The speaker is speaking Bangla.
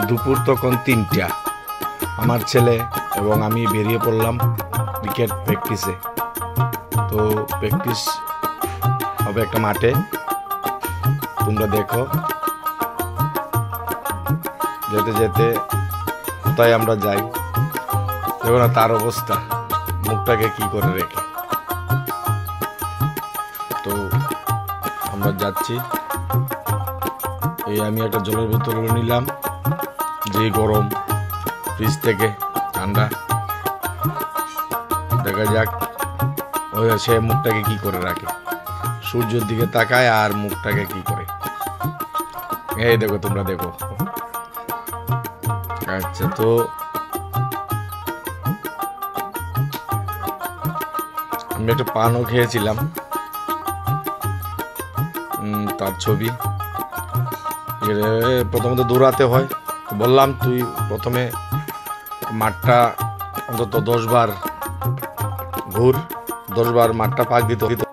দুপুর তখন ৩টা। আমার ছেলে এবং আমি বেরিয়ে পড়লাম ক্রিকেট প্র্যাকটিসে। তো প্র্যাকটিস হবে একটা মাঠে, তোমরা দেখো। যেতে যেতে কোথায় আমরা যাই, দেখো না তার অবস্থা, মুখটাকে কি করে রেখে। তো আমরা যাচ্ছি, এই আমি একটা জলের বোতল নিলাম, যে গরম ফ্রিজ থেকে ঠান্ডা। দেখা যাক ওই সে মুখটাকে কি করে রাখে, সূর্যের দিকে তাকায় আর মুখটাকে কি করে। এই দেখো, তোমরা দেখো। আচ্ছা, তো আমি একটা পানও খেয়েছিলাম, তার ছবি। প্রথমত দৌড়াতে হয়, বললাম তুই প্রথমে মাঠটা অন্তত 10 বার ঘুর, 10 বার মাঠটা পাক দিতে